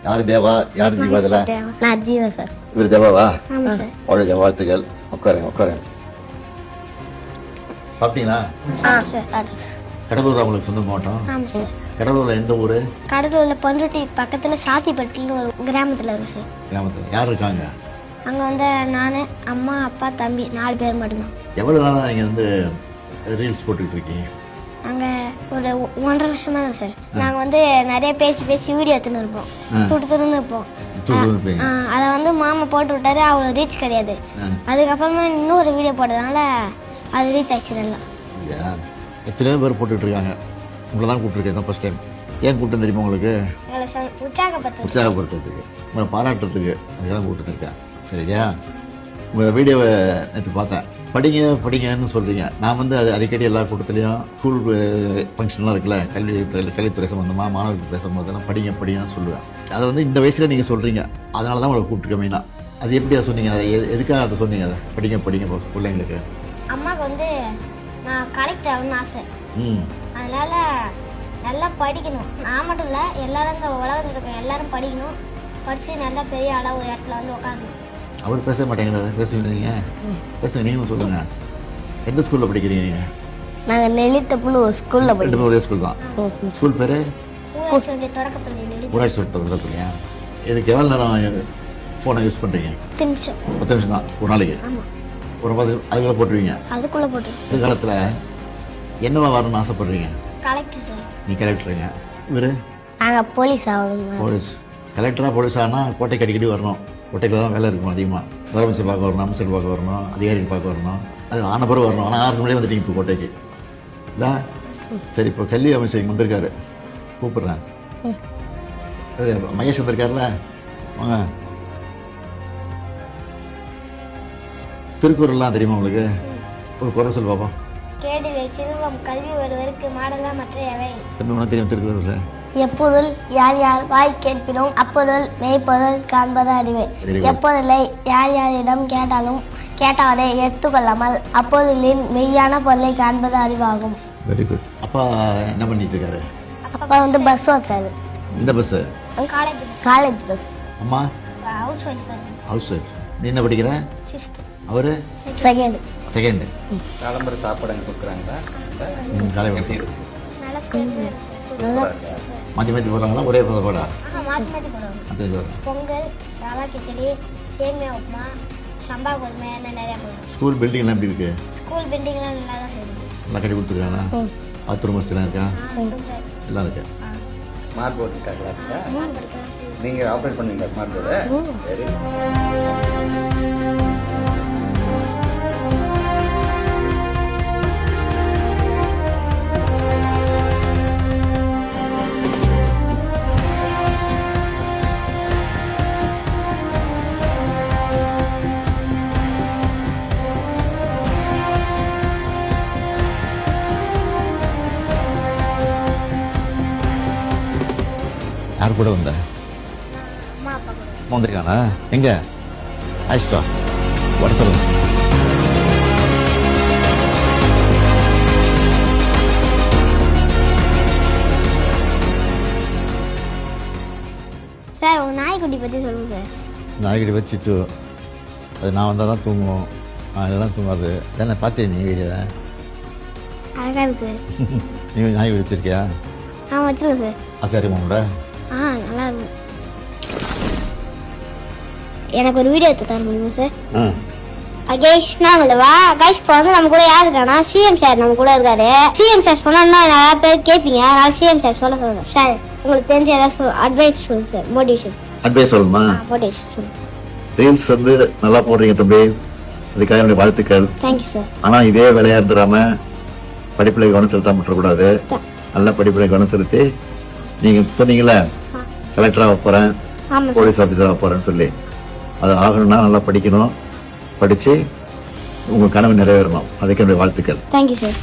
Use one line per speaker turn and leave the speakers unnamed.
யாரு தேவா, யாரு ஜீவா? இதுல
நான் ஜீவா சார்.
இவர் தேவாவா?
ஆமா சார்.
வாழ்க, வாழ்த்துக்கள். உட்காருங்க. சாப்பிட்டீங்களா?
சார்.
கடலூர் அவங்களுக்கு சொந்த மாவட்டம்?
ஆமா சார்.
கடலூர்ல எந்த ஊரு?
கடலூர்ல பண்ருட்டி பக்கத்துல சாத்திப்பட்டின்னு ஒரு கிராமத்துல இருக்கு சார்.
கிராமத்துல யார் இருக்காங்க
அங்க வந்து நான், அம்மா, அப்பா, தம்பி 4 பேர் மட்டும்தான்.
எவ்வளவு நாளா நீங்க வந்து ரீல்ஸ் போட்டுக்கிட்டு இருக்கீங்க?
நாங்க ஒரு 1.5 வருஷமா தான் சார். நாங்க வந்து நிறைய பேசி வீடியோ எடுத்துன்னு இருப்போம். துடுன்னு இருப்போம். அதை வந்து மாமா போட்டு விட்டாரு. அவ்வளோ ரீச் கிடையாது. அதுக்கப்புறமா இன்னொரு வீடியோ போட்டதுனால அது ரீச் ஆயிடுச்சு நல்லா.
எத்தனையோ பேர் போட்டுட்டு இருக்காங்க. உங்களை தான் கூப்பிட்டுருக்கேன் தான் ஃபர்ஸ்ட் டைம். ஏன் கூட்டம் தெரியுமா உங்களுக்கு? உற்சாகப்படுத்துறதுக்கு, உங்களை பாராட்டுறதுக்கு, அதுக்கெல்லாம் கூப்பிட்டுருக்கேன். சரியா? உங்கள் வீடியோவை நேற்று பார்த்தேன். படிங்கன்னு சொல்கிறீங்க. நான் வந்து அது அடிக்கடி எல்லா கூட்டத்துலேயும் ஸ்கூல் ஃபங்க்ஷன்லாம் இருக்குல்ல, கல்வித்துறை சம்மந்தமாக மாணவர்கள் பேசும்போதெல்லாம் படிங்கன்னு சொல்லுவேன். அதை வந்து இந்த வயசில் நீங்கள் சொல்கிறீங்க. அதனால தான் உங்களை கூப்பிட்டுருக்க மெயினாக. அது எப்படி அதை சொன்னீங்க? அதை எதுக்காக அதை சொன்னீங்க? அதை படிங்க பிள்ளைங்களுக்கு.
அம்மாவுக்கு வந்து நான் கலெக்டர் ஆகணும்னு ஆசை. அதனால நல்லா படிக்கணும். நான் மட்டும் இல்லை, எல்லாரும் இந்த உலகத்தில் இருக்க எல்லாரும் படிக்கணும். படித்து நல்லா பெரிய அளவு ஒரு இடத்துல வந்து உட்காரணும்.
அவர் பேச மாட்டேங்கிறாரு. பேசுவீங்க நீங்களும் சொல்லுங்கள். எந்த ஸ்கூலில் படிக்கிறீங்க நீங்கள்?
நாங்கள் நெல்லித்தப்புன்னு ஒரு ஸ்கூலில் படிக்கிறோம்.
ஒரே ஸ்கூல் தான். ஸ்கூல் பேர்
தொடக்கப்பள்ளி.
ஊராட்சி தொடக்கப்பள்ளியா? இதுக்கு எவ்வளோ நேரம் ஃபோனை யூஸ் பண்ணுறீங்க? 10 நிமிஷம் தான் ஒரு நாளைக்கு. ஒரு 10 அதுக்குள்ளே போட்டுருவீங்க.
அதுக்குள்ளே போட்டு
எதிர்காலத்தில் என்னவா வரணும்னு ஆசைப்படுறீங்க?
Collector sir.
நீ கலெக்டருங்க. இவர்
நாங்கள் போலீஸ் ஆகணும்.
போலீஸ். கலெக்டராக போலீஸ் ஆனால் கோட்டைக்கு அடிக்கடி வரணும். கோட்டையில் தான் வேலை இருக்கும் அதிகமாக. முதலமைச்சர் பார்க்க வரணும், அமைச்சர் பார்க்க வரணும், அதிகாரிகள் பார்க்க வரணும். அது ஆன பிறகு வரணும். ஆனால் 6 மணியே வந்துட்டீங்க இப்போ கோட்டைக்கு இல்லை? சரி, இப்போ கல்வி அமைச்சர் இங்கே வந்திருக்காரு, கூப்பிட்றேன். மகேஷ் வந்திருக்காருல்ல, வாங்க. திருக்குறள்லாம் தெரியுமா உங்களுக்கு? ஒரு குரல் சொல் பார்ப்போம்.
கேடில் செல்வம் கல்வி ஒருவருக்கு மாடலாம் மற்றையவை.
தமிழ் தெரியும் திருக்குறள்?
எப்பொருள் யார் யார் வாய் கேட்பினும் அப்பொருள் மெய்ப்பொருள் காண்பது அறிவு. எப்பொருளை யார் யாரிடம் கேட்டாலே எடுத்துக்கொள்ளாமல் அப்பொருளின் மெய்யான பொருளை காண்பது அறிவாகும்.
Very good. அப்பா என்ன பண்ணிட்டு இருக்காரு?
அப்பா வந்து பஸ் ஓட்டுறாரு.
இந்த பஸ்?
College bus.
அம்மா
ஹவுஸ்
ஒய்ஃப். நீ என்ன படிக்கிற?
5th.
அவரு செகண்ட்.
காலம்பர சாப்பாடு கொடுக்குறாங்களா?
மாற்றி போடுறாங்களா? ஒரே சாப்பாடா?
பொங்கல், ரவா கிச்சடி, சேமியா உப்புமா, சம்பா கோதுமை, நிறைய போடுறாங்க.
ஸ்கூல் பில்டிங்லாம் எப்படி இருக்கு?
ஸ்கூல் பில்டிங்லாம் நல்லா தான் இருக்கு. நல்லா
கட்டி கொடுத்துருக்காங்களா? பாத்ரூம் வசதிலாம் இருக்கா? எல்லாம் இருக்கு.
ஸ்மார்ட் போர்டு இருக்கா கிளாஸ்ல? நீங்கள் ஆப்ரேட் பண்ணுவீங்களா ஸ்மார்ட் போர்டு? சரி.
யார் கூட வந்த? வந்திருக்கானா? எங்க ஆயிஷ்டா வட சொல்லுங்க.
சார் உங்கள் நாய்க்குட்டி பற்றி சொல்லுங்கள் சார்.
நாய்க்குட்டி வச்சுட்டு அது நான் வந்தால் தான் தூங்குவோம். அதெல்லாம் தூங்காது. என்ன பார்த்தேன் நீ வீடியோவில்?
அழகாக இருக்கு சார்.
நீ நாய்க்குட்டி வச்சுருக்கியா?
வச்சுருக்கேன் சார்.
ஆசாரியமா கூட?
நல்லா இருக்கு. எனக்கு ஒரு வீடியோ எடுத்து தர முடியுமா சார்? கைஸ் நாங்களவா கைஸ் இப்போ வந்து நம்ம கூட யார் இருக்கானா சிஎம் சார் நம்ம கூட இருக்காரு. சிஎம் சார் சொன்னா நிறைய பேர் கேட்பீங்க. அதனால சிஎம் சார் சொல்லுங்க சார். உங்களுக்கு தெரிஞ்ச ஏதாவது அட்வைஸ் சொல்லுங்க சார். மோட்டிவேஷன்
அட்வைஸ் சொல்லணுமா?
மோட்டிவேஷன் சொல்லுங்க.
ரீல்ஸ் வந்து நல்லா போடுறீங்க தம்பி, அதுக்காக என்னுடைய வாழ்த்துக்கள்.
Thank you sir.
ஆனால் இதே வேலையா இருந்துடாம படிப்பில் கவனம் செலுத்தாம விட்டுறக்கூடாது. நல்ல படிப்பில் கவனம் செலுத்தி நீங்கள் சொன்னீங்களே கலெக்டராக போகிறேன், போலீஸ் ஆஃபீஸராக போகிறேன்னு சொல்லி, அது ஆகணும்னா நல்லா படிக்கணும். படித்து உங்கள் கனவு நிறைவேறணும். அதுக்கு என்னுடைய வாழ்த்துக்கள்.
Thank you sir.